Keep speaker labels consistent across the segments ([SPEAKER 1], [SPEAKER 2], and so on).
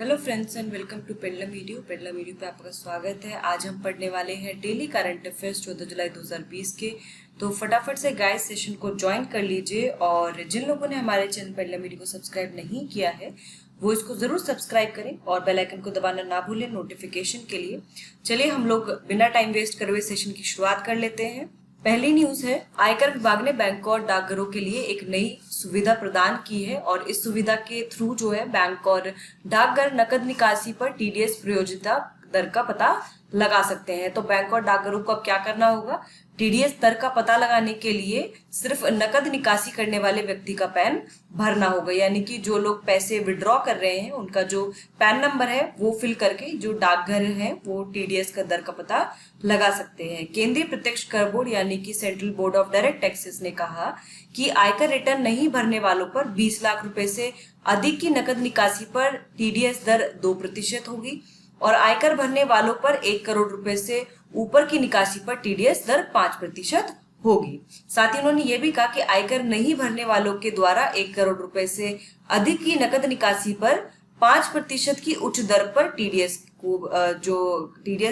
[SPEAKER 1] Hello friends and welcome to पेडलम video पे आपका स्वागत है। आज हम पढ़ने वाले हैं डेली करंट अफेयर्स 14 जुलाई 2020 के। तो फटाफट से गाइस सेशन को ज्वाइन कर लीजिए और जिन लोगों ने हमारे चैनल पेडलम वीडियो को सब्सक्राइब नहीं किया है वो इसको जरूर सब्सक्राइब करें और बेल आइकन को दबाना ना भूलें नोटिफिकेशन के लिए। चलिए हम लोग बिना टाइम वेस्ट करे हुए सेशन की शुरुआत कर लेते हैं। पहली न्यूज है, आयकर विभाग ने बैंकों और डाकघरों के लिए एक नई सुविधा प्रदान की है और इस सुविधा के थ्रू जो है बैंक और डाकघर नकद निकासी पर टीडीएस प्रयोज्यता दर का पता लगा सकते हैं। तो बैंक और डाकघरों को अब क्या करना होगा, टीडीएस दर का पता लगाने के लिए सिर्फ नकद निकासी करने वाले व्यक्ति का पैन भरना होगा, यानी कि जो लोग पैसे विड्रॉ कर रहे हैं उनका जो पैन नंबर है वो फिल करके जो डाकघर है वो टीडीएस का दर का पता लगा सकते हैं। केंद्रीय प्रत्यक्ष कर बोर्ड यानी कि central board of direct taxes ने कहा कि आयकर रिटर्न नहीं भरने वालों पर 20 लाख रुपए से अधिक की नकद निकासी पर टीडीएस दर 2% होगी और आयकर भरने वालों पर 1 करोड़ रुपए से ऊपर की निकासी पर टीडीएस दर 5% होगी। साथ ही उन्होंने ये भी कहा कि आयकर नहीं भरने वालों के द्वारा 1 करोड़ रुपए से अधिक की नकद निकासी पर 5% की उच्च दर पर टीडीएस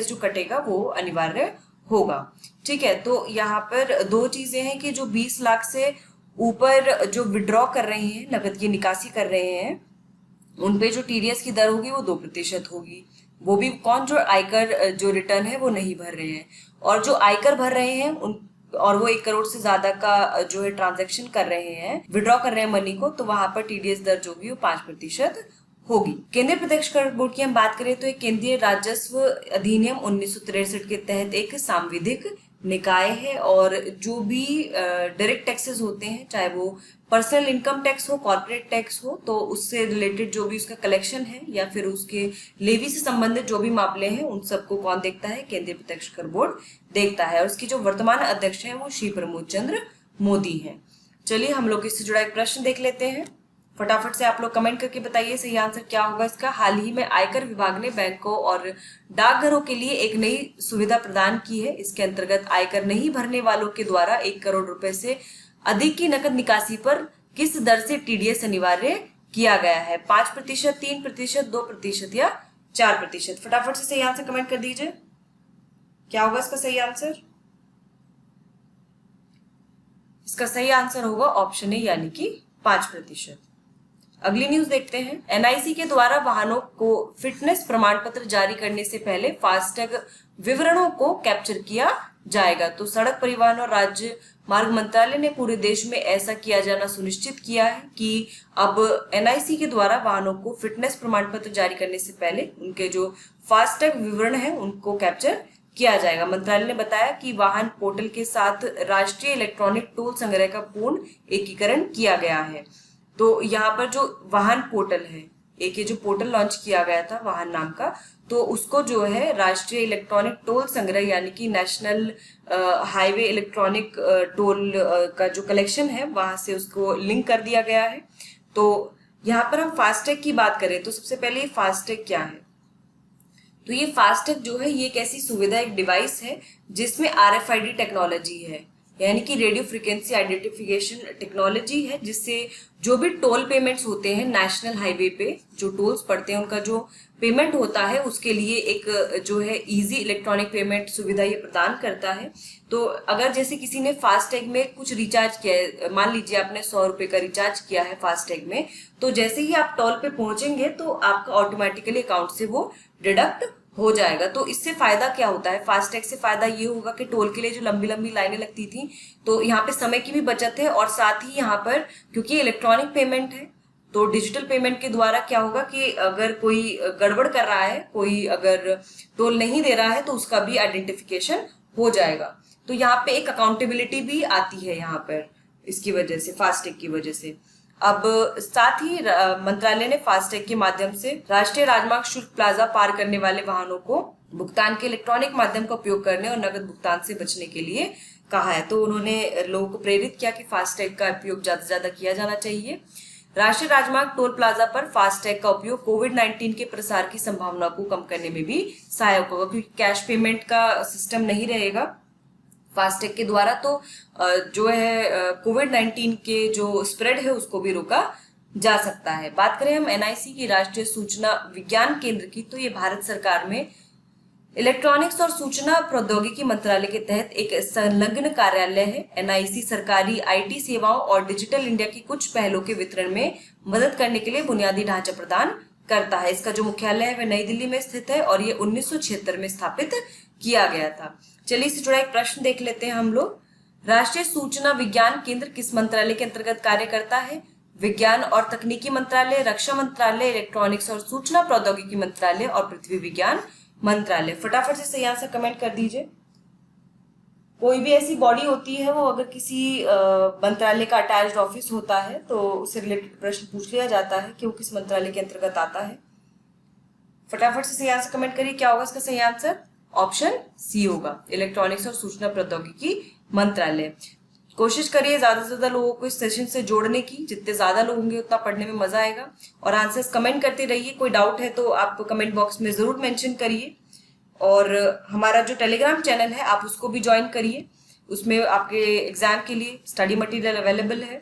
[SPEAKER 1] जो कटेगा वो अनिवार्य होगा। ठीक है, तो यहाँ पर दो चीजें हैं कि जो 20 लाख से ऊपर जो विड्रॉ कर रहे हैं, नकद की निकासी कर रहे हैं, उन पे जो टीडीएस की दर होगी वो 2% होगी। वो भी कौन, जो आयकर जो रिटर्न है वो नहीं भर रहे हैं, और जो आयकर भर रहे हैं उन और वो 1 करोड़ से ज्यादा का जो है ट्रांजैक्शन कर रहे हैं, विड्रॉ कर रहे हैं मनी को, तो वहां पर टीडीएस दर जो होगी वो 5% होगी। केंद्रीय प्रत्यक्ष कर बोर्ड की हम बात करें तो एक केंद्रीय राजस्व अधिनियम 1963 के तहत एक सांविधिक निकाय है और जो भी डायरेक्ट टैक्सेस होते हैं, चाहे वो पर्सनल इनकम टैक्स हो, कॉर्पोरेट टैक्स हो, तो उससे रिलेटेड जो भी उसका कलेक्शन है या फिर उसके लेवी से संबंधित जो भी मामले हैं उन सबको कौन देखता है, केंद्रीय प्रत्यक्ष कर बोर्ड देखता है। और उसकी जो वर्तमान अध्यक्ष है वो श्री प्रमोद चंद्र मोदी है। चलिए हम लोग इससे जुड़ा एक प्रश्न देख लेते हैं। फटाफट से आप लोग कमेंट करके बताइए सही आंसर क्या होगा इसका। हाल ही में आयकर विभाग ने बैंकों और डाकघरों के लिए एक नई सुविधा प्रदान की है। इसके अंतर्गत आयकर नहीं भरने वालों के द्वारा 1 करोड़ रुपए से अधिक की नकद निकासी पर किस दर से टीडीएस अनिवार्य किया गया है, 5%, 3%, 2% या 4%। फटाफट से सही आंसर कमेंट कर दीजिए, क्या होगा इसका सही आंसर। इसका सही आंसर होगा ऑप्शन ए यानी कि 5%। अगली न्यूज देखते हैं। एनआईसी के द्वारा वाहनों को फिटनेस प्रमाण पत्र जारी करने से पहले फास्टैग विवरणों को कैप्चर किया जाएगा। तो सड़क परिवहन और राजमार्ग मंत्रालय ने पूरे देश में ऐसा किया जाना सुनिश्चित किया है कि अब एनआईसी के द्वारा वाहनों को फिटनेस प्रमाण पत्र जारी करने से पहले उनके जो फास्टैग विवरण है उनको कैप्चर किया जाएगा। मंत्रालय ने बताया कि वाहन पोर्टल के साथ राष्ट्रीय इलेक्ट्रॉनिक टोल संग्रह का पूर्ण एकीकरण किया गया है। तो यहाँ पर जो वाहन पोर्टल है, एक ये जो पोर्टल लॉन्च किया गया था वाहन नाम का, तो उसको जो है राष्ट्रीय इलेक्ट्रॉनिक टोल संग्रह यानी कि नेशनल हाईवे इलेक्ट्रॉनिक टोल का जो कलेक्शन है वहां से उसको लिंक कर दिया गया है। तो यहाँ पर हम फास्टैग की बात करें तो सबसे पहले फास्टैग क्या है, तो ये फास्टैग जो है ये एक ऐसी सुविधा, एक डिवाइस है जिसमें आरएफआईडी टेक्नोलॉजी है, यानी कि रेडियो फ्रीक्वेंसी आइडेंटिफिकेशन टेक्नोलॉजी है, जिससे जो भी टोल पेमेंट्स होते हैं नेशनल हाईवे पे जो टोल्स पड़ते हैं उनका जो पेमेंट होता है उसके लिए एक जो है इजी इलेक्ट्रॉनिक पेमेंट सुविधा ये प्रदान करता है। तो अगर जैसे किसी ने फास्टैग में कुछ रिचार्ज किया है, मान लीजिए आपने 100 रुपए का रिचार्ज किया है फास्टैग में, तो जैसे ही आप टोल पे पहुंचेंगे तो आपका ऑटोमेटिकली अकाउंट से वो डिडक्ट हो जाएगा। तो इससे फायदा क्या होता है, फास्टैग से फायदा ये होगा कि टोल के लिए जो लंबी लंबी लाइनें लगती थी तो यहाँ पे समय की भी बचत है, और साथ ही यहाँ पर क्योंकि इलेक्ट्रॉनिक पेमेंट है तो डिजिटल पेमेंट के द्वारा क्या होगा कि अगर कोई गड़बड़ कर रहा है, कोई अगर टोल नहीं दे रहा है तो उसका भी आइडेंटिफिकेशन हो जाएगा। तो यहाँ पे एक अकाउंटेबिलिटी भी आती है यहाँ पर इसकी वजह से, फास्टैग की वजह से। अब साथ ही मंत्रालय ने फास्टैग के माध्यम से राष्ट्रीय राजमार्ग शुल्क प्लाजा पार करने वाले वाहनों को भुगतान के इलेक्ट्रॉनिक माध्यम का उपयोग करने और नकद भुगतान से बचने के लिए कहा है। तो उन्होंने लोगों को प्रेरित किया कि फास्टैग का उपयोग ज्यादा से ज्यादा किया जाना चाहिए। राष्ट्रीय राजमार्ग टोल प्लाजा पर फास्टैग का उपयोग कोविड-19 के प्रसार की संभावना को कम करने में भी सहायक होगा, क्योंकि कैश पेमेंट का सिस्टम नहीं रहेगा फास्टैग के द्वारा, तो जो है कोविड-19 के जो स्प्रेड है उसको भी रोका जा सकता है। बात करें हम एनआईसी की, राष्ट्रीय सूचना विज्ञान केंद्र की, तो ये भारत सरकार में इलेक्ट्रॉनिक्स और सूचना प्रौद्योगिकी मंत्रालय के तहत एक संलग्न कार्यालय है। एनआईसी सरकारी आईटी सेवाओं और डिजिटल इंडिया की कुछ पहलों के वितरण में मदद करने के लिए बुनियादी ढांचा प्रदान करता है। इसका जो मुख्यालय है वह नई दिल्ली में स्थित है और ये 1976 में स्थापित किया गया था। चलिए इससे जुड़ा एक प्रश्न देख लेते हैं हम लोग। राष्ट्रीय सूचना विज्ञान केंद्र किस मंत्रालय के अंतर्गत कार्य करता है? विज्ञान और तकनीकी मंत्रालय, रक्षा मंत्रालय, इलेक्ट्रॉनिक्स और सूचना प्रौद्योगिकी मंत्रालय और पृथ्वी विज्ञान मंत्रालय। फटाफट से सही आंसर कमेंट कर दीजिए। कोई भी ऐसी बॉडी होती है, वो अगर किसी मंत्रालय का अटैच्ड ऑफिस होता है तो उससे रिलेटेड प्रश्न पूछ लिया जाता है कि वो किस मंत्रालय के अंतर्गत आता है। फटाफट से सही आंसर कमेंट करिए। क्या होगा इसका सही आंसर? ऑप्शन सी होगा, इलेक्ट्रॉनिक्स और सूचना प्रौद्योगिकी मंत्रालय। कोशिश करिए ज्यादा से ज्यादा लोगों को इस सेशन से जोड़ने की। जितने ज्यादा लोग होंगे उतना पढ़ने में मजा आएगा। और आंसर्स कमेंट करते रहिए। कोई डाउट है तो आप कमेंट बॉक्स में जरूर मेंशन करिए। और हमारा जो टेलीग्राम चैनल है आप उसको भी ज्वाइन करिए, उसमें आपके एग्जाम के लिए स्टडी मटेरियल अवेलेबल है।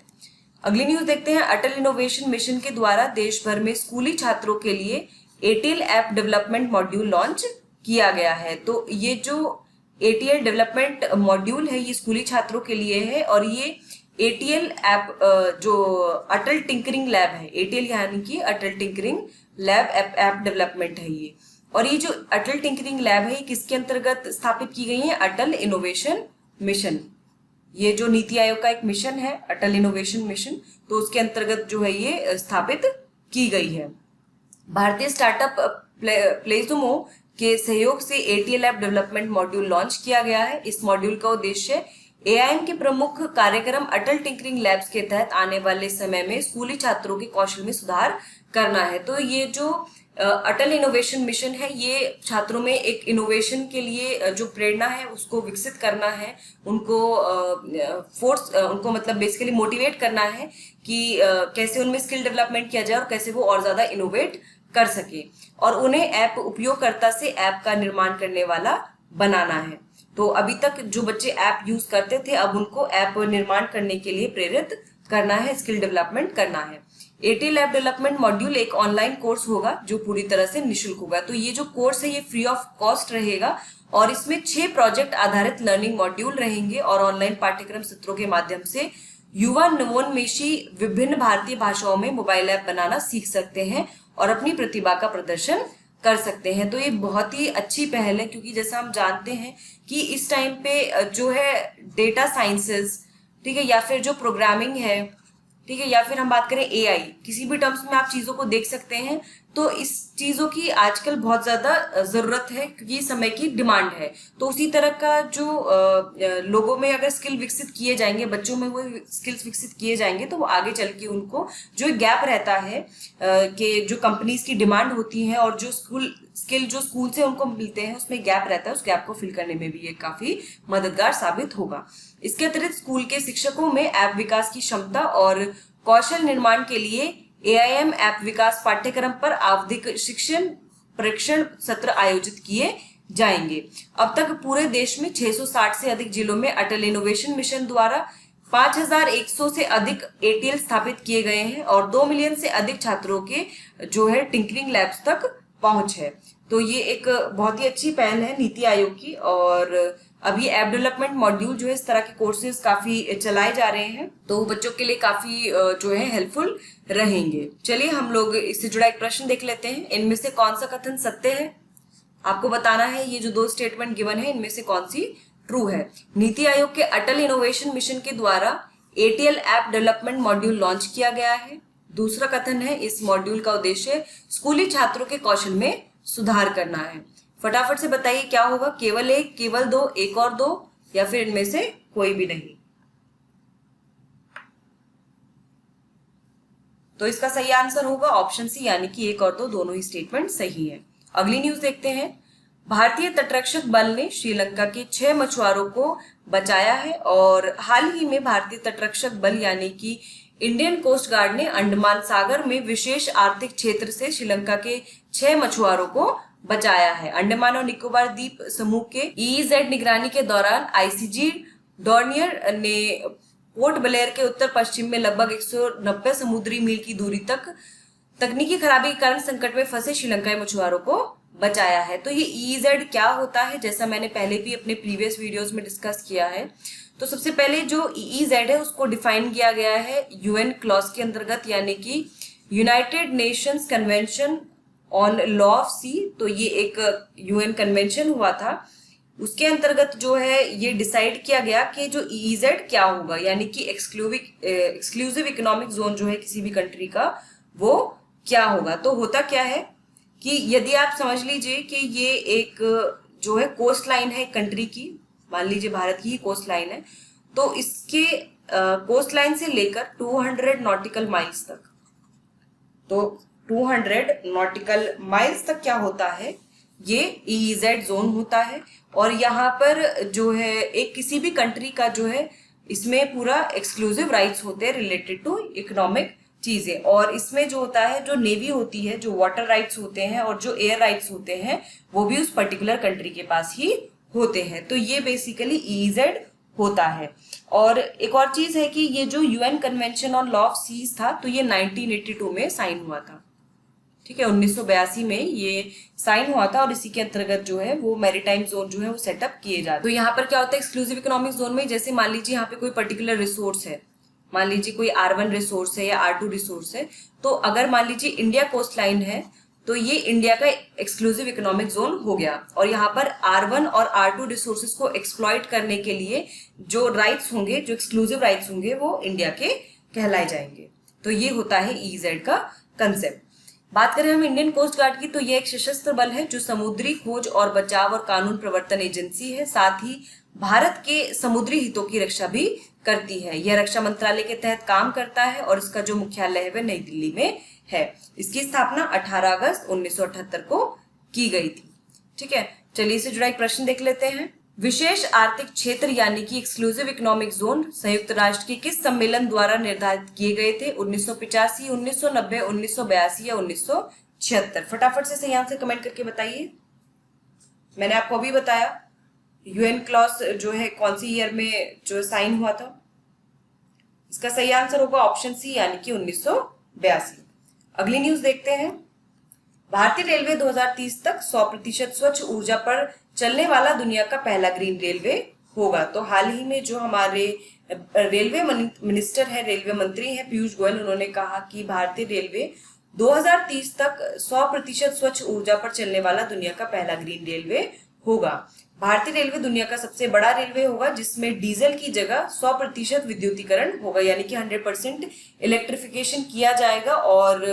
[SPEAKER 1] अगली न्यूज देखते हैं। अटल इनोवेशन मिशन के द्वारा देश भर में स्कूली छात्रों के लिए ATL app development module launch किया गया है। तो ये जो एटीएल डेवलपमेंट मॉड्यूल है ये स्कूली छात्रों के लिए है। और ये एटीएल ऐप जो अटल टिंकरिंग लैब है, एटीएल यानी कि अटल टिंकरिंग लैब ऐप डेवलपमेंट है ये। और ये जो अटल टिंकरिंग लैब है किसके अंतर्गत स्थापित की गई है? अटल इनोवेशन मिशन। ये जो नीति आयोग का एक मिशन है अटल इनोवेशन मिशन, तो उसके अंतर्गत जो है ये स्थापित की गई है। भारतीय स्टार्टअप प्लेजुमो के सहयोग से ATL app development module launch किया गया है। इस मॉड्यूल का उद्देश्य एआईएम के प्रमुख कार्यक्रम अटल टिंकरिंग लैब्स के तहत आने वाले समय में स्कूली छात्रों के कौशल में सुधार करना है। तो ये जो अटल इनोवेशन मिशन है ये छात्रों में एक इनोवेशन के लिए जो प्रेरणा है उसको विकसित करना है, उनको उनको मतलब बेसिकली मोटिवेट करना है कि कैसे उनमें स्किल डेवलपमेंट किया जाए और कैसे वो और ज्यादा इनोवेट कर सके। और उन्हें ऐप उपयोगकर्ता से ऐप का निर्माण करने वाला बनाना है। तो अभी तक जो बच्चे ऐप यूज करते थे अब उनको ऐप निर्माण करने के लिए प्रेरित करना है, स्किल डेवलपमेंट करना है। एटीएल ऐप डेवलपमेंट मॉड्यूल एक ऑनलाइन कोर्स होगा जो पूरी तरह से निःशुल्क होगा। तो ये जो कोर्स है ये फ्री ऑफ कॉस्ट रहेगा और इसमें 6 प्रोजेक्ट आधारित लर्निंग मॉड्यूल रहेंगे और ऑनलाइन पाठ्यक्रम सत्रों के माध्यम से युवा नवोन्मेषी विभिन्न भारतीय भाषाओं में मोबाइल ऐप बनाना सीख सकते हैं और अपनी प्रतिभा का प्रदर्शन कर सकते हैं। तो ये बहुत ही अच्छी पहल है क्योंकि जैसा हम जानते हैं कि इस टाइम पे जो है डेटा साइंसेस, ठीक है, या फिर जो प्रोग्रामिंग है, ठीक है, या फिर हम बात करें एआई, किसी भी टर्म्स में आप चीजों को देख सकते हैं। तो इस चीजों की आजकल बहुत ज्यादा जरूरत है क्योंकि समय की डिमांड है। तो उसी तरह का जो लोगों में अगर स्किल विकसित किए जाएंगे, बच्चों में वो स्किल्स विकसित किए जाएंगे तो वो आगे चल के उनको जो गैप रहता है कि जो कंपनीज की डिमांड होती है और जो स्किल जो स्कूल से उनको मिलते हैं उसमें गैप रहता है, उस गैप को फिल करने में भी ये काफी मददगार साबित होगा। इसके अतिरिक्त स्कूल के शिक्षकों में ऐप विकास की क्षमता और कौशल निर्माण के लिए एआईएम ऐप विकास पाठ्यक्रम पर आवधिक शिक्षण प्रशिक्षण सत्र आयोजित किए जाएंगे। अब तक पूरे देश में 660 से अधिक जिलों में अटल इनोवेशन मिशन द्वारा 5100 से अधिक एटीएल स्थापित किए गए हैं और 2 मिलियन से अधिक छात्रों के जो है टिंकरिंग लैब्स तक पहुंच है। तो ये एक बहुत ही अच्छी पहल है नीति आयोग की। और अभी ऐप डेवलपमेंट मॉड्यूल जो है इस तरह के कोर्सेज काफी चलाए जा रहे हैं तो बच्चों के लिए काफी जो है हेल्पफुल रहेंगे। चलिए हम लोग इससे जुड़ा एक प्रश्न देख लेते हैं। इनमें से कौन सा कथन सत्य है? आपको बताना है ये जो 2 स्टेटमेंट गिवन है इनमें से कौन सी ट्रू है। नीति आयोग के अटल इनोवेशन मिशन के द्वारा ATL app development module launch किया गया है। दूसरा कथन है इस मॉड्यूल का उद्देश्य स्कूली छात्रों के कौशल में सुधार करना है। फटाफट से बताइए क्या होगा? केवल 1, केवल 2, 1 और 2 या फिर इनमें से कोई भी नहीं। तो इसका सही आंसर होगा ऑप्शन सी यानी कि 1 और 2 दोनों ही स्टेटमेंट सही है। अगली न्यूज देखते हैं। भारतीय तटरक्षक बल ने श्रीलंका के 6 मछुआरों को बचाया है और हाल ही में भारतीय तटरक्षक बल यानी कि इंडियन कोस्ट गार्ड ने अंडमान सागर में विशेष आर्थिक क्षेत्र से श्रीलंका के 6 मछुआरों को बचाया है। अंडमान और निकोबार द्वीप समूह के ईईजेड निगरानी के दौरान आईसीजी डॉर्नियर ने पोर्ट ब्लेयर के उत्तर पश्चिम में लगभग 190 समुद्री मील की दूरी तक तकनीकी खराबी के कारण संकट में फंसे श्रीलंकाई मछुआरों को बचाया है। तो ये ईजेड क्या होता है, जैसा मैंने पहले भी अपने प्रीवियस वीडियोस में डिस्कस किया है। तो सबसे पहले जो ईजेड है उसको डिफाइन किया गया है यूएन क्लॉज के अंतर्गत, यानी कि United Nations convention on law of sea. तो ये एक यूएन कन्वेंशन हुआ था, उसके अंतर्गत जो है ये डिसाइड किया गया कि जो ईजेड क्या होगा, यानी कि एक्सक्लूसिव इकोनॉमिक जोन जो है किसी भी कंट्री का, वो क्या होगा। तो होता क्या है कि यदि आप समझ लीजिए कि ये एक जो है कोस्ट लाइन है कंट्री की, मान लीजिए भारत की ही कोस्ट लाइन है, तो इसके कोस्ट लाइन से लेकर 200 नॉटिकल माइल्स तक, तो 200 नॉटिकल माइल्स तक क्या होता है, ये ईजेड जोन होता है। और यहाँ पर जो है एक किसी भी कंट्री का जो है इसमें पूरा एक्सक्लूसिव राइट्स होते हैं रिलेटेड टू इकोनॉमिक चीजें। और इसमें जो होता है, जो नेवी होती है, जो वाटर राइट्स होते हैं और जो एयर राइट्स होते हैं, वो भी उस पर्टिकुलर कंट्री के पास ही होते हैं। तो ये बेसिकली ईजेड होता है। और एक और चीज है कि ये जो UN convention on law of seas था, तो ये 1982 में साइन हुआ था, ठीक है, 1982 में ये साइन हुआ था। और इसी के अंतर्गत जो है वो मैरीटाइम जोन जो है वो सेटअप किए जाते हैं। तो यहाँ पर क्या होता है, एक्सक्लूसिव इकोनॉमिक जोन में जैसे मान लीजिए यहाँ पे कोई पर्टिकुलर रिसोर्स है, मान लीजिए कोई R1 रिसोर्स है या R2 रिसोर्स है, तो अगर मान लीजिए इंडिया कोस्ट लाइन है, तो ये इंडिया का एक्सक्लूसिव इकोनॉमिक जोन हो गया। और यहाँ पर R1 और R2 रिसोर्सेज को एक्सप्लॉइट करने के लिए जो राइट्स होंगे, जो एक्सक्लूसिव राइट्स होंगे, वो इंडिया के कहलाए जाएंगे। तो ये होता है ईजेड का कंसेप्ट। बात करें हम इंडियन कोस्ट गार्ड की, तो ये एक सशस्त्र बल है जो समुद्री खोज और बचाव और कानून प्रवर्तन एजेंसी है, साथ ही भारत के समुद्री हितों की रक्षा भी करती है। यह रक्षा मंत्रालय के तहत काम करता है और इसका जो मुख्यालय है वह नई दिल्ली में है। इसकी स्थापना 18 अगस्त 1978 को की गई थी। ठीक है, चलिए इससे जुड़ा एक प्रश्न देख लेते हैं। विशेष आर्थिक क्षेत्र यानी कि एक्सक्लूसिव इकोनॉमिक जोन संयुक्त राष्ट्र के किस सम्मेलन द्वारा निर्धारित किए गए थे? 1985, 1990, 1982 या 1976? फटाफट से सही आंसर कमेंट करके बताइए। मैंने आपको अभी बताया यूएन क्लॉज जो है कौन सी ईयर में जो साइन हुआ था। इसका सही आंसर होगा ऑप्शन सी, यानी कि 1982। अगली न्यूज देखते हैं। भारतीय रेलवे 2030 तक 100% स्वच्छ ऊर्जा पर चलने वाला दुनिया का पहला ग्रीन रेलवे होगा। तो हाल ही में जो हमारे रेलवे मिनिस्टर है, रेलवे मंत्री हैं पीयूष गोयल, उन्होंने कहा कि भारतीय रेलवे 2030 तक 100% स्वच्छ ऊर्जा पर चलने वाला दुनिया का पहला ग्रीन रेलवे होगा। भारतीय रेलवे दुनिया का सबसे बड़ा रेलवे होगा जिसमें डीजल की जगह 100% विद्युतीकरण होगा, यानी कि 100% इलेक्ट्रिफिकेशन किया जाएगा। और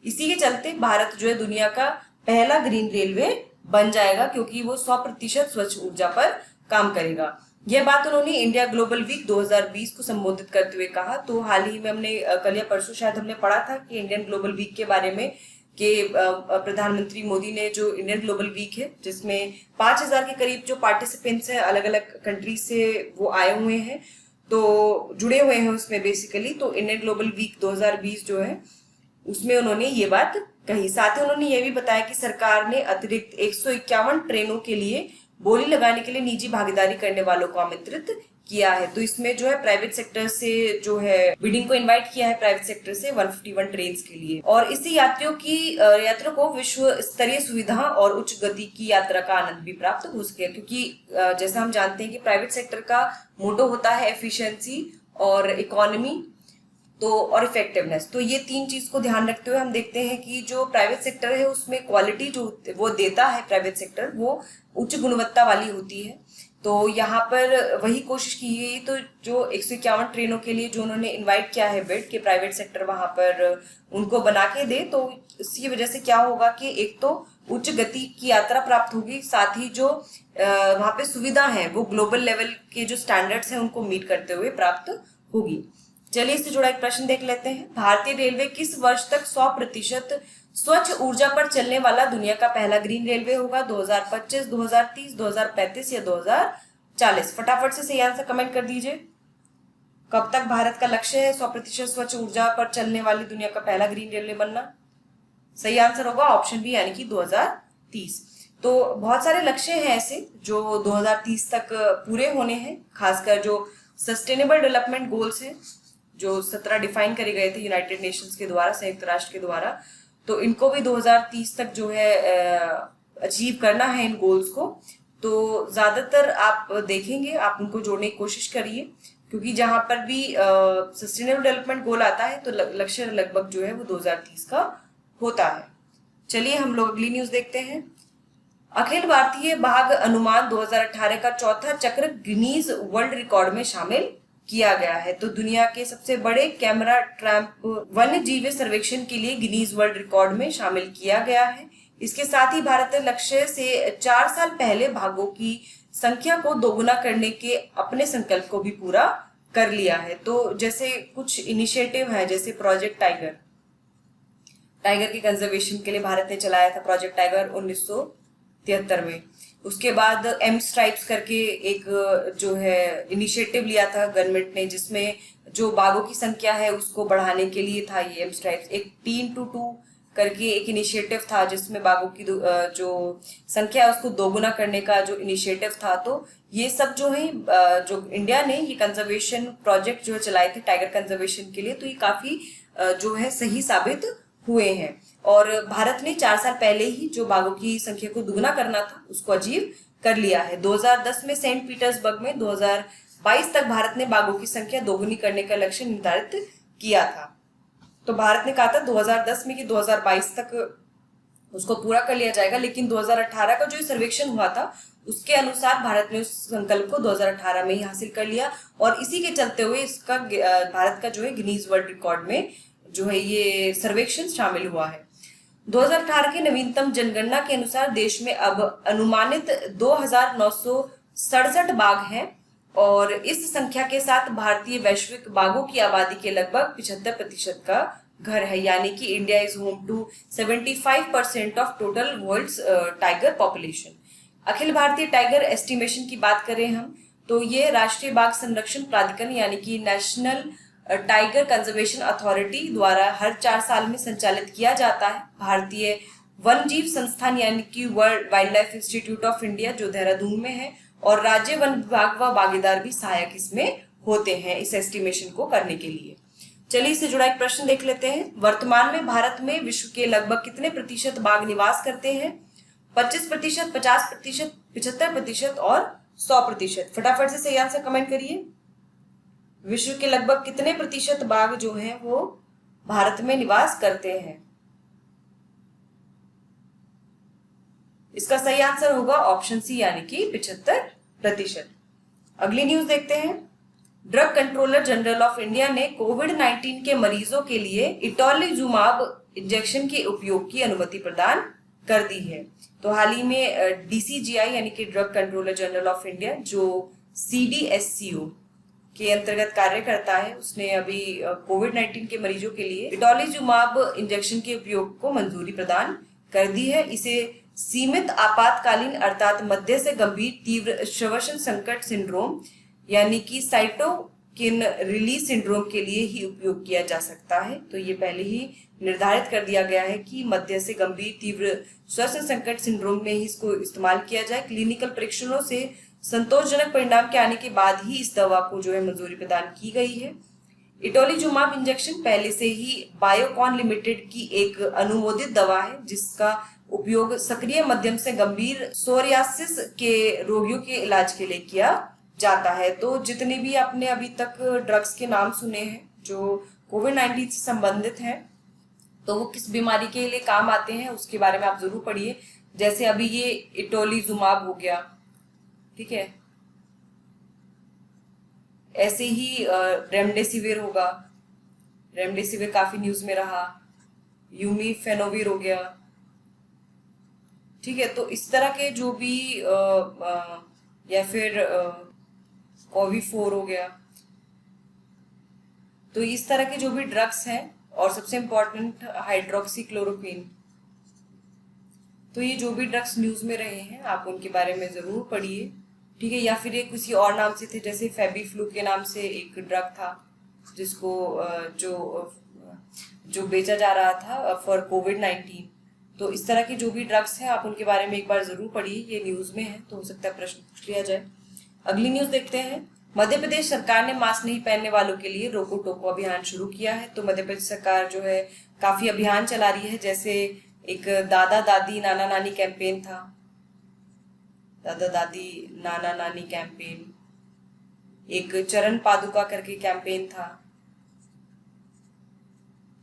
[SPEAKER 1] इसी के चलते भारत जो है दुनिया का पहला ग्रीन रेलवे बन जाएगा, क्योंकि वो 100% स्वच्छ ऊर्जा पर काम करेगा। यह बात उन्होंने इंडिया ग्लोबल वीक 2020 को संबोधित करते हुए कहा। तो हाल ही में हमने कल या परसों शायद हमने पढ़ा था कि इंडियन ग्लोबल वीक के बारे में, कि प्रधानमंत्री मोदी ने जो इंडियन ग्लोबल वीक है जिसमें 5000 के करीब जो पार्टिसिपेंट्स हैं अलग अलग कंट्री से वो आए हुए हैं, तो जुड़े हुए हैं उसमें बेसिकली। तो इंडियन ग्लोबल वीक 2020 जो है उसमें उन्होंने ये बात कही। साथ ही उन्होंने ये भी बताया कि सरकार ने अतिरिक्त 151 ट्रेनों के लिए बोली लगाने के लिए निजी भागीदारी करने वालों को आमंत्रित किया है। तो इसमें जो है प्राइवेट सेक्टर से जो है बिडिंग को इनवाइट किया है, प्राइवेट सेक्टर से 151 ट्रेन के लिए। और इससे यात्रियों को विश्व स्तरीय सुविधा और उच्च गति की यात्रा का आनंद भी प्राप्त हो सके, क्योंकि जैसा हम जानते हैं कि प्राइवेट सेक्टर का मोटो होता है एफिशिएंसी और इकोनॉमी और इफेक्टिवनेस। तो ये तीन चीज को ध्यान रखते हुए हम देखते हैं कि जो प्राइवेट सेक्टर है उसमें क्वालिटी जो वो देता है प्राइवेट सेक्टर, वो उच्च गुणवत्ता वाली होती है। तो यहाँ पर वही कोशिश की गई। तो जो 151 ट्रेनों के लिए जो उन्होंने इनवाइट किया है बेड के प्राइवेट सेक्टर वहां पर उनको बना के दे, तो इसकी वजह से क्या होगा कि एक तो उच्च गति की यात्रा प्राप्त होगी, साथ ही जो वहां पे सुविधा है वो ग्लोबल लेवल के जो स्टैंडर्ड्स हैं उनको मीट करते हुए प्राप्त होगी। चलिए इससे जुड़ा एक प्रश्न देख लेते हैं। भारतीय रेलवे किस वर्ष तक 100% स्वच्छ ऊर्जा पर चलने वाला दुनिया का पहला ग्रीन रेलवे होगा? 2025, 2030, 2035 या 2040? फटाफट से सही आंसर कमेंट कर दीजिए। कब तक भारत का लक्ष्य है 100% स्वच्छ ऊर्जा पर चलने वाली दुनिया का पहला ग्रीन रेलवे बनना? सही आंसर होगा ऑप्शन बी, यानी कि 2030। तो बहुत सारे लक्ष्य हैं ऐसे जो 2030 तक पूरे होने हैं, खासकर जो सस्टेनेबल डेवलपमेंट गोल्स हैं जो 17 डिफाइन करे गए थे यूनाइटेड नेशंस के द्वारा, संयुक्त राष्ट्र के द्वारा। तो इनको भी 2030 तक जो है अचीव करना है इन गोल्स को। तो ज्यादातर आप देखेंगे, आप उनको जोड़ने की कोशिश करिए, क्योंकि जहां पर भी सस्टेनेबल डेवलपमेंट गोल आता है तो लक्ष्य लगभग जो है वो 2030 का होता है। चलिए हम लोग अगली न्यूज देखते हैं। अखिल भारतीय बाघ अनुमान 2018 का चौथा चक्र गिनीज वर्ल्ड रिकॉर्ड में शामिल किया गया है। तो दुनिया के सबसे बड़े कैमरा ट्रैप वन्य जीव सर्वेक्षण के लिए गिनीज वर्ल्ड रिकॉर्ड में शामिल किया गया है। इसके साथ ही भारत ने लक्ष्य से 4 साल पहले बाघों की संख्या को दोगुना करने के अपने संकल्प को भी पूरा कर लिया है। तो जैसे कुछ इनिशिएटिव है, जैसे प्रोजेक्ट टाइगर की कंजर्वेशन के लिए भारत ने चलाया था प्रोजेक्ट टाइगर 1973 में। उसके बाद एम स्ट्राइप्स करके एक जो है इनिशिएटिव लिया था गवर्नमेंट ने, जिसमें जो बाघों की संख्या है उसको बढ़ाने के लिए था ये एम स्ट्राइप्स। एक 3-2 करके एक इनिशिएटिव था जिसमें बाघों की जो संख्या है उसको दोगुना करने का जो इनिशिएटिव था। तो ये सब जो है जो इंडिया ने ये कंजर्वेशन प्रोजेक्ट जो चलाए थे टाइगर कंजर्वेशन के लिए, तो ये काफी जो है सही साबित हुए हैं। और भारत ने 4 साल पहले ही जो बाघों की संख्या को दुगना करना था उसको अचीव कर लिया है। 2010 में सेंट पीटर्सबर्ग में 2022 तक भारत ने बाघों की संख्या दोगुनी करने का लक्ष्य निर्धारित किया था। तो भारत ने कहा था 2010 में कि 2022 तक उसको पूरा कर लिया जाएगा, लेकिन 2018 का जो सर्वेक्षण हुआ था उसके अनुसार भारत ने उस संकल्प को 2018 में ही हासिल कर लिया। और इसी के चलते हुए इसका भारत का जो है गिनीज वर्ल्ड रिकॉर्ड में जो है ये सर्वेक्षण शामिल हुआ है। 2018 के नवीनतम जनगणना के अनुसार देश में अब अनुमानित 2967 बाघ हैं और इस संख्या के साथ भारतीय वैश्विक बाघों की आबादी के लगभग 75% का घर है, यानी कि India is home to 75% of total world's tiger population. अखिल भारतीय टाइगर एस्टिमेशन की बात करें हम तो ये राष्ट्रीय बाघ संरक्षण प्राधिकरण यानी कि नेशनल टाइगर कंजर्वेशन अथॉरिटी द्वारा हर 4 साल में संचालित किया जाता है। भारतीय वन जीव संस्थान यानी कि world wild life institute of India जो देहरादून में है और राज्य वन विभाग व भागीदार भी सहायक इसमें होते हैं इस एस्टिमेशन को करने के लिए। चलिए इससे जुड़ा एक प्रश्न देख लेते हैं। वर्तमान में भारत में विश्व के लगभग कितने प्रतिशत बाघ निवास करते हैं? 25%, 50%, 75% और 100%। फटाफट से सही आंसर कमेंट करिए। विश्व के लगभग कितने प्रतिशत बाघ जो हैं वो भारत में निवास करते हैं? इसका सही आंसर होगा ऑप्शन सी यानी कि 75%। अगली न्यूज देखते हैं। Drug controller general of India ने कोविड-19 के मरीजों के लिए इटोलिजुमाब इंजेक्शन के उपयोग की अनुमति प्रदान कर दी है। तो हाल ही में डीसीजीआई यानी कि drug controller general of India जो सीडीएससीओ के अंतर्गत कार्य करता है, उसने अभी कोविड-19 के मरीजों के लिए इटोलिजुमाब इंजेक्शन के उपयोग को मंजूरी प्रदान कर दी है। इसे सीमित आपातकालीन अर्थात मध्य से गंभीर तीव्र श्वसन संकट सिंड्रोम यानी कि साइटोकिन रिलीज सिंड्रोम के लिए ही उपयोग किया जा सकता है। तो ये पहले ही निर्धारित कर दिया गया है कि मध्य से गंभीर तीव्र श्वसन संकट सिंड्रोम में ही इसको इस्तेमाल किया जाए। क्लिनिकल परीक्षणों से संतोषजनक परिणाम के आने के बाद ही इस दवा को जो है मंजूरी प्रदान की गई है। इटोलिजुमाब इंजेक्शन पहले से ही बायोकॉन लिमिटेड की एक अनुमोदित दवा है जिसका उपयोग सक्रिय मध्यम से गंभीर सोरियासिस के रोगियों के इलाज के लिए किया जाता है। तो जितने भी आपने अभी तक ड्रग्स के नाम सुने हैं जो कोविड-19 से संबंधित हैं तो वो किस बीमारी के लिए काम आते हैं उसके बारे में आप जरूर पढ़िए। जैसे अभी ये इटोलिजुमाब हो गया, ठीक है, ऐसे ही रेमडेसिविर होगा, रेमडेसिविर काफी न्यूज में रहा, यूमीफेनोविर हो गया, ठीक है। तो इस तरह के जो भी या फिर कोविफोर हो गया, तो इस तरह के जो भी ड्रग्स हैं और सबसे इम्पोर्टेंट हाइड्रोक्सीक्लोरोक्विन, तो ये जो भी ड्रग्स न्यूज में रहे हैं आप उनके बारे में जरूर पढ़िए, ठीक है। या फिर ये किसी और नाम से थे, जैसे फेबीफ्लू के नाम से एक ड्रग था जिसको जो बेचा जा रहा था फॉर कोविड-19। तो इस तरह के जो भी ड्रग्स हैं आप उनके बारे में एक बार जरूर पढ़िए, ये न्यूज में है तो हो सकता है प्रश्न पूछ लिया जाए। अगली न्यूज देखते हैं। मध्य प्रदेश सरकार ने मास्क नहीं पहनने वालों के लिए रोको टोको अभियान शुरू किया है। तो मध्य प्रदेश सरकार जो है काफी अभियान चला रही है, जैसे एक दादा दादी नाना नानी कैंपेन था, दादा दादी नाना नानी कैंपेन, एक चरण पादुका करके कैंपेन था।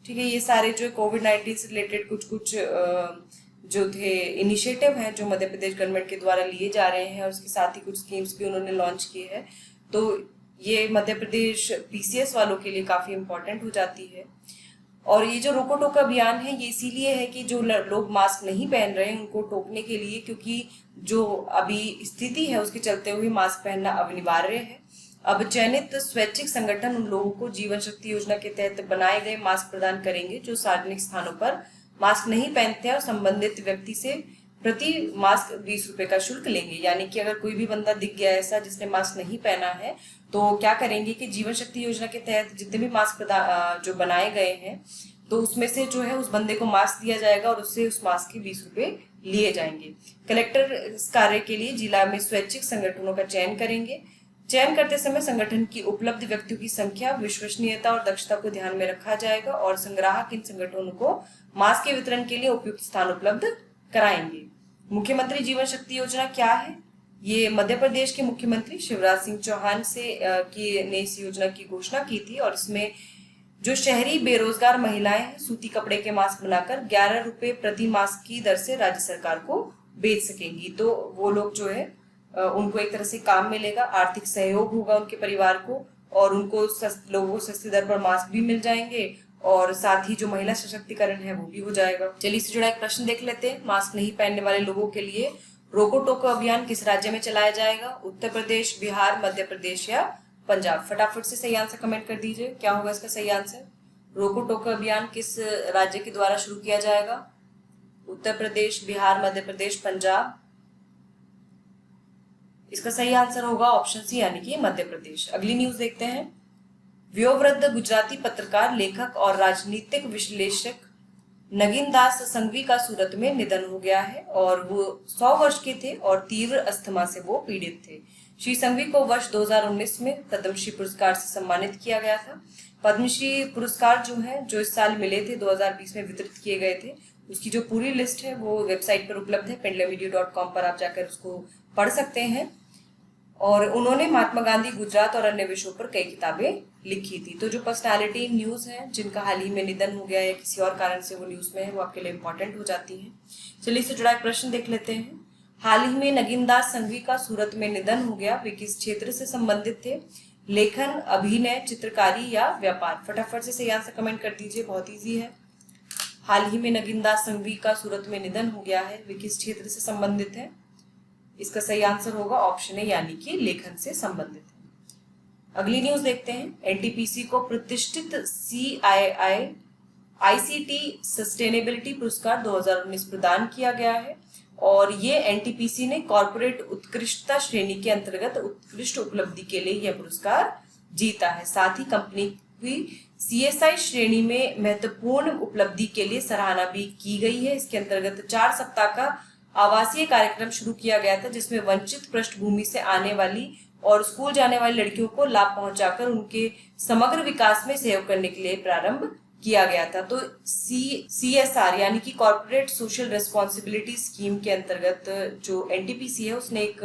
[SPEAKER 1] ठीक है, ये सारे जो कोविड-19 से रिलेटेड कुछ कुछ जो थे इनिशिएटिव हैं जो मध्य प्रदेश गवर्नमेंट के द्वारा लिए जा रहे हैं, और उसके साथ ही कुछ स्कीम्स भी उन्होंने लॉन्च किए हैं। तो ये मध्य प्रदेश पीसीएस वालों के लिए काफी इम्पोर्टेंट हो जाती है। और ये जो रोको टोको अभियान है ये इसीलिए है कि जो लोग मास्क नहीं पहन रहे हैं उनको टोकने के लिए, क्योंकि जो अभी स्थिति है उसके चलते हुए मास्क पहनना अनिवार्य है। अब चयनित स्वैच्छिक संगठन उन लोगों को जीवन शक्ति योजना के तहत बनाए गए मास्क प्रदान करेंगे जो सार्वजनिक स्थानों पर मास्क नहीं पहनते हैं, और संबंधित व्यक्ति से प्रति मास्क 20 रुपए का शुल्क लेंगे। यानी कि अगर कोई भी बंदा दिख गया ऐसा जिसने मास्क नहीं पहना है तो क्या करेंगे कि जीवन शक्ति योजना के तहत जितने भी मास्क जो बनाए गए हैं तो उसमें से जो है उस बंदे को मास्क दिया जाएगा और उससे उस मास्क के 20 रुपए लिए जाएंगे। कलेक्टर इस कार्य के लिए जिला में स्वैच्छिक संगठनों का चयन करेंगे। चयन करते समय संगठन की उपलब्ध व्यक्तियों की संख्या, विश्वसनीयता और दक्षता को ध्यान में रखा जाएगा, और संग्राहक इन संगठनों को मास्क के वितरण के लिए उपयुक्त स्थान उपलब्ध कराएंगे। मुख्यमंत्री जीवन शक्ति योजना क्या है? ये मध्य प्रदेश के मुख्यमंत्री शिवराज सिंह चौहान ने इस योजना की घोषणा की थी, और इसमें जो शहरी बेरोजगार महिलाएं हैं सूती कपड़े के मास्क बनाकर 11 रुपए प्रति मास्क की दर से राज्य सरकार को बेच सकेंगी। तो वो लोग जो है उनको एक तरह से काम मिलेगा, आर्थिक सहयोग होगा उनके परिवार को, और उनको लोगों को सस्ती दर पर मास्क भी मिल जाएंगे, और साथ ही जो महिला सशक्तिकरण है वो भी हो जाएगा। चलिए इससे जुड़ा एक प्रश्न देख लेते हैं। मास्क नहीं पहनने वाले लोगों के लिए रोको टोको अभियान किस राज्य में चलाया जाएगा? उत्तर प्रदेश, बिहार, मध्य प्रदेश या पंजाब? फटाफट से सही आंसर कमेंट कर दीजिए। क्या होगा इसका सही आंसर? रोको टोको अभियान किस राज्य के द्वारा शुरू किया जाएगा? उत्तर प्रदेश, बिहार, मध्य प्रदेश, पंजाब? इसका सही आंसर होगा ऑप्शन सी यानी कि मध्य प्रदेश। अगली न्यूज देखते हैं। वयोवृद्ध गुजराती पत्रकार, लेखक और राजनीतिक विश्लेषक नगीन दास संघवी का सूरत में निधन हो गया है, और वो 100 वर्ष के थे और तीव्र अस्थमा से वो पीड़ित थे। श्री संघवी को वर्ष 2019 में पद्मश्री पुरस्कार से सम्मानित किया गया था। पद्मश्री पुरस्कार जो इस साल मिले थे 2020 में वितरित किए गए थे, उसकी जो पूरी लिस्ट है वो वेबसाइट पर उपलब्ध है, pendulumvideo.com पर आप जाकर उसको पढ़ सकते हैं। और उन्होंने महात्मा गांधी, गुजरात और अन्य विषयों पर कई किताबें लिखी थी। तो जो पर्सनालिटी न्यूज है जिनका हाल ही में निधन हो गया या किसी और कारण से वो न्यूज में है, वो आपके लिए इंपॉर्टेंट हो जाती है। चलिए इससे जुड़ा एक प्रश्न देख लेते हैं। हाल ही में नगीन दास संघवी का सूरत में निधन हो गया, वे किस क्षेत्र से संबंधित थे? लेखन, अभिनय, चित्रकारी या व्यापार? फटाफट से सही आंसर कमेंट कर दीजिए, बहुत ईजी है। हाल ही में नगीन दास संघवी का सूरत में निधन हो गया है, वे किस क्षेत्र से संबंधित है? इसका सही आंसर होगा ऑप्शन ए यानी कि लेखन से संबंधित है। अगली न्यूज देखते हैं। एनटीपीसी को प्रतिष्ठित CII ICT सस्टेनेबिलिटी पुरस्कार 2019 प्रदान किया गया है, और ये एनटीपीसी ने कॉर्पोरेट उत्कृष्टता श्रेणी के अंतर्गत उत्कृष्ट उपलब्धि के लिए यह पुरस्कार जीता है। साथ ही कंपनी की CSI श्रेणी में महत्वपूर्ण उपलब्धि के लिए सराहना भी की गई है। इसके अंतर्गत 4 सप्ताह का आवासीय कार्यक्रम शुरू किया गया था, जिसमें वंचित पृष्ठभूमि से आने वाली और स्कूल जाने वाली लड़कियों को लाभ पहुंचाकर उनके समग्र विकास में सहयोग करने के लिए प्रारंभ किया गया था। तो CSR यानी कि कॉर्पोरेट सोशल रिस्पॉन्सिबिलिटी स्कीम के अंतर्गत जो एनटीपीसी है उसने एक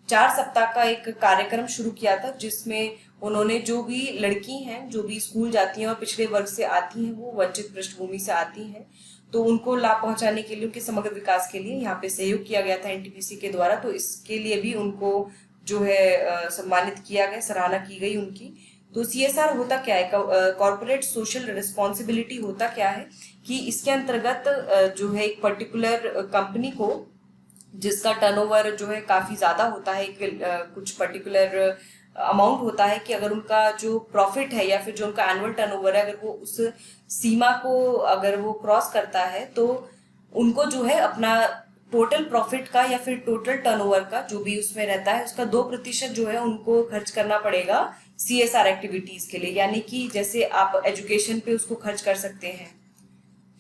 [SPEAKER 1] 4 सप्ताह का एक कार्यक्रम शुरू किया था, जिसमें उन्होंने जो भी लड़की हैं जो भी स्कूल जाती हैं और पिछड़े वर्ग से आती हैं, वो वंचित पृष्ठभूमि से आती हैं, तो उनको लाभ पहुंचाने के लिए, उनके समग्र विकास के लिए यहाँ पे सहयोग किया गया था एनटीपीसी के द्वारा। तो इसके लिए भी उनको जो है सम्मानित किया गया, सराहना की गई उनकी। तो CSR होता क्या है? कॉर्पोरेट सोशल रिस्पॉन्सिबिलिटी होता क्या है कि इसके अंतर्गत जो है एक पर्टिकुलर कंपनी को जिसका टर्नओवर जो है काफी ज्यादा होता है, कुछ पर्टिकुलर अमाउंट होता है कि अगर उनका जो प्रॉफिट है या फिर जो उनका एनुअल टर्नओवर है, अगर वो उस सीमा को अगर वो क्रॉस करता है तो उनको जो है अपना टोटल प्रॉफिट का या फिर टोटल टर्नओवर का जो भी उसमें रहता है उसका 2% जो है उनको खर्च करना पड़ेगा CSR एक्टिविटीज के लिए। यानी कि जैसे आप एजुकेशन पे उसको खर्च कर सकते हैं,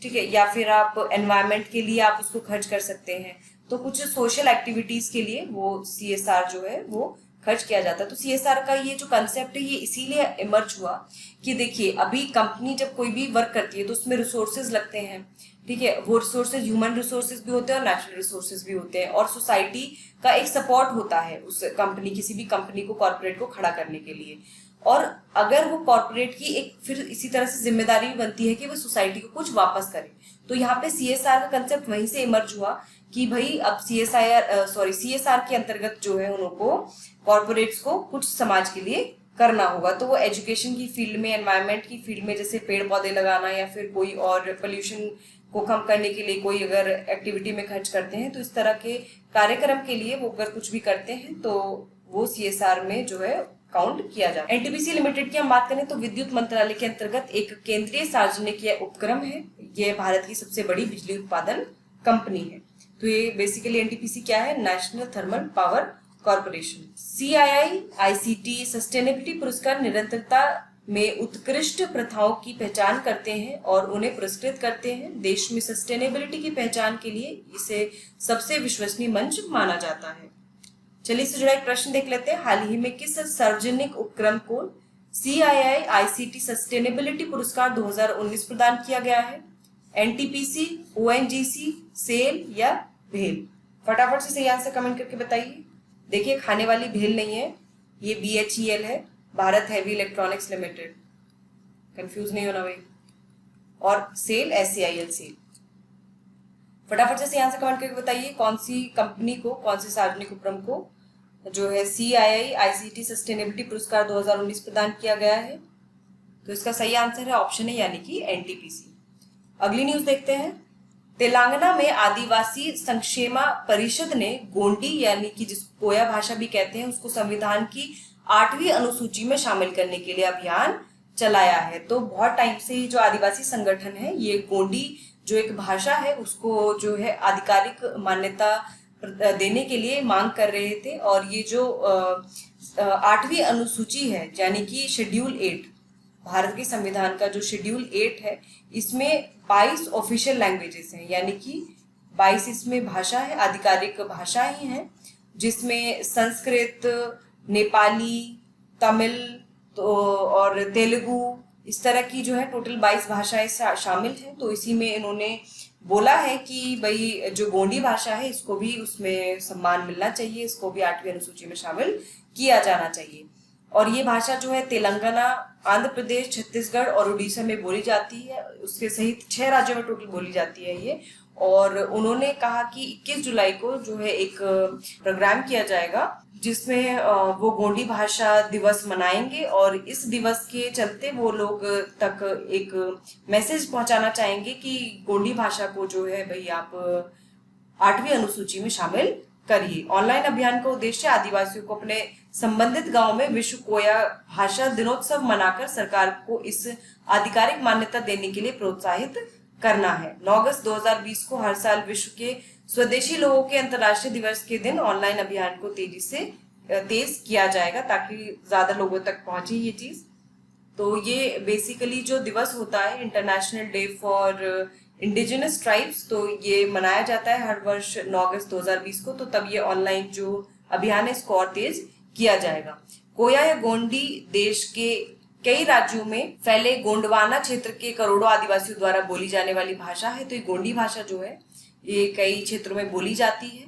[SPEAKER 1] ठीक है, या फिर आप एनवायरनमेंट के लिए आप उसको खर्च कर सकते हैं, तो कुछ सोशल एक्टिविटीज के लिए वो CSR जो है वो खर्च किया जाता है। तो सीएसआर का ये जो कंसेप्ट है ये इसीलिए इमर्ज हुआ कि देखिए अभी कंपनी जब कोई भी वर्क करती है तो उसमें रिसोर्सेज लगते हैं, ठीक है, वो रिसोर्सेज ह्यूमन रिसोर्सेज भी होते हैं और नेचुरल रिसोर्सेज भी होते हैं, और सोसाइटी का एक सपोर्ट होता है उस कंपनी, किसी भी कंपनी को, कॉर्पोरेट को खड़ा करने के लिए। और अगर वो कॉर्पोरेट की एक फिर इसी तरह से जिम्मेदारी भी बनती है कि वो सोसाइटी को कुछ वापस करे। तो यहाँ पे सीएसआर का कंसेप्ट वहीं से इमर्ज हुआ कि भाई अब सीएसआर के अंतर्गत जो है उनको कॉर्पोरेट्स को कुछ समाज के लिए करना होगा। तो वो एजुकेशन की फील्ड में, एनवायरनमेंट की फील्ड में, जैसे पेड़ पौधे लगाना या फिर कोई और पोल्यूशन को कम करने के लिए कोई अगर एक्टिविटी में खर्च करते हैं, तो इस तरह के कार्यक्रम के लिए वो अगर कुछ भी करते हैं तो वो सीएसआर में जो है काउंट किया जाता है। एनटीपीसी लिमिटेड की हम बात करें तो विद्युत मंत्रालय के अंतर्गत एक केंद्रीय सार्वजनिक या उपक्रम है। ये भारत की सबसे बड़ी बिजली उत्पादन कंपनी है। तो ये बेसिकली एनटीपीसी क्या है? National thermal power corporation. CII ICT sustainability पुरस्कार निरंतरता में उत्कृष्ट प्रथाओं की पहचान करते हैं और उन्हें पुरस्कृत करते हैं। देश में सस्टेनेबिलिटी की पहचान के लिए इसे सबसे विश्वसनीय मंच माना जाता है। चलिए इससे जुड़ा एक प्रश्न देख लेते हैं। हाल ही में किस सार्वजनिक उपक्रम को सीआईआई आईसीटी सस्टेनेबिलिटी पुरस्कार 2019 प्रदान किया गया है? एनटीपीसी, ओएनजीसी, सेल या भेल? फटाफट से सही आंसर कमेंट करके बताइए। देखिए खाने वाली भेल नहीं है, ये बीएचईएल है, Bharat heavy electronics limited, confuse नहीं होना भाई। और सेल एसएआईएल सेल। फटाफट से सही आंसर कमेंट करके बताइए कौन सी कंपनी को, कौन से सार्वजनिक उपक्रम को जो है सीआईआई आईसीटी सस्टेनेबिलिटी पुरस्कार 2019 प्रदान किया गया है? तो इसका सही आंसर है ऑप्शन है यानी कि एनटीपीसी। अगली न्यूज देखते हैं। तेलंगाना में आदिवासी संक्षेमा परिषद ने गोंडी यानी कि जिसको कोया भाषा भी कहते हैं उसको संविधान की 8वीं अनुसूची में शामिल करने के लिए अभियान चलाया है। तो बहुत टाइम से ही जो आदिवासी संगठन है ये गोंडी जो एक भाषा है उसको जो है आधिकारिक मान्यता देने के लिए मांग कर रहे थे। और ये जो 8वीं अनुसूची है यानी कि शेड्यूल 8, भारत के संविधान का जो शेड्यूल 8 है, इसमें 22 ऑफिशियल लैंग्वेजेस हैं, यानी कि 22 इसमें भाषा है, आधिकारिक भाषाएं हैं, जिसमें संस्कृत, नेपाली, तमिल तो और तेलुगु, इस तरह की जो है टोटल 22 भाषाएं शामिल हैं। तो इसी में इन्होंने बोला है कि भाई जो गोंडी भाषा है इसको भी उसमें सम्मान मिलना चाहिए, इसको भी 8वीं अनुसूची में शामिल किया जाना चाहिए। और ये भाषा जो है तेलंगाना, आंध्र प्रदेश, छत्तीसगढ़ और उड़ीसा में बोली जाती है, उसके सहित 6 राज्यों में टोटल बोली जाती है ये। और उन्होंने कहा कि 21 जुलाई को जो है एक प्रोग्राम किया जाएगा जिसमें वो गोंडी भाषा दिवस मनाएंगे और इस दिवस के चलते वो लोग तक एक मैसेज पहुंचाना चाहेंगे कि गोंडी भाषा को जो है भाई आप 8वीं अनुसूची में शामिल करिए। ऑनलाइन अभियान का उद्देश्य आदिवासियों को अपने संबंधित गांव में विश्व कोया भाषा दिनोत्सव मनाकर सरकार को इस आधिकारिक मान्यता देने के लिए प्रोत्साहित करना है। 9 अगस्त 2020 को हर साल विश्व के स्वदेशी लोगों के अंतर्राष्ट्रीय दिवस के दिन ऑनलाइन अभियान को तेज किया जाएगा ताकि ज्यादा लोगों तक पहुंचे ये चीज। तो ये बेसिकली जो दिवस होता है international day for indigenous tribes, तो ये मनाया जाता है हर वर्ष 9 अगस्त 2020 को। तो तब ये ऑनलाइन जो अभियान है इसको और तेज किया जाएगा। कोया या गोंडी देश के कई राज्यों में फैले गोंडवाना क्षेत्र के करोड़ों आदिवासियों द्वारा बोली जाने वाली भाषा है। तो ये गोंडी भाषा जो है ये कई क्षेत्रों में बोली जाती है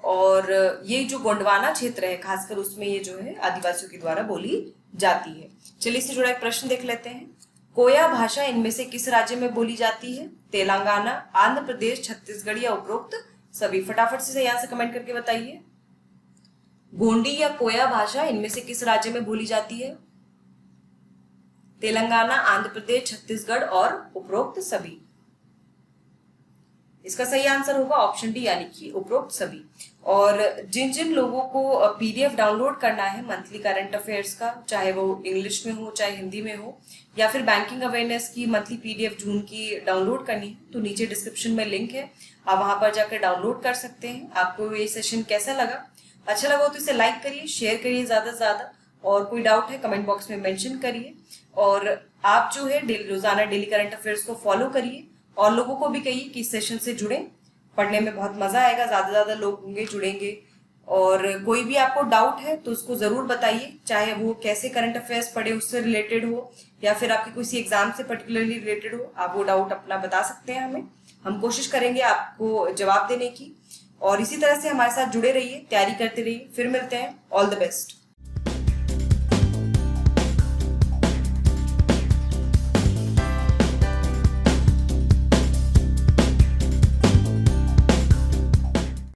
[SPEAKER 1] और ये जो गोंडवाना क्षेत्र है खासकर उसमें ये जो है आदिवासियों के द्वारा बोली जाती है। चलिए इससे जुड़ा एक प्रश्न देख लेते हैं। कोया भाषा इनमें से किस राज्य में बोली जाती है? तेलंगाना, आंध्र प्रदेश, छत्तीसगढ़ या उपरोक्त सभी? फटाफट से सही आंसर कमेंट करके बताइए। गोंडी या कोया भाषा इनमें से किस राज्य में बोली जाती है? तेलंगाना, आंध्र प्रदेश, छत्तीसगढ़ और उपरोक्त सभी। इसका सही आंसर होगा ऑप्शन डी यानी कि उपरोक्त सभी। और जिन जिन लोगों को पीडीएफ डाउनलोड करना है मंथली करंट अफेयर्स का, चाहे वो इंग्लिश में हो चाहे हिंदी में हो, या फिर बैंकिंग अवेयरनेस की मंथली पीडीएफ जून की डाउनलोड करनी है, तो नीचे डिस्क्रिप्शन में लिंक है, आप वहां पर जाकर डाउनलोड कर सकते हैं। आपको ये सेशन कैसा लगा? अच्छा लगा तो इसे लाइक करिए, शेयर करिए ज्यादा से ज्यादा, और कोई डाउट है कमेंट बॉक्स में मेंशन करिए। और आप जो है रोजाना डेली करंट अफेयर्स को फॉलो करिए और लोगों को भी कहिए कि इस सेशन से जुड़े, पढ़ने में बहुत मजा आएगा, ज्यादा लोग होंगे जुड़ेंगे और कोई भी आपको डाउट है तो उसको जरूर बताइए, चाहे वो कैसे करंट अफेयर्स पढ़े उससे रिलेटेड हो या फिर आपके किसी एग्जाम से पर्टिकुलरली रिलेटेड हो, आप वो डाउट अपना बता सकते हैं हमें। हम कोशिश करेंगे आपको जवाब देने की। और इसी तरह से हमारे साथ जुड़े रहिए, तैयारी करते रहिए। फिर मिलते हैं। All the best.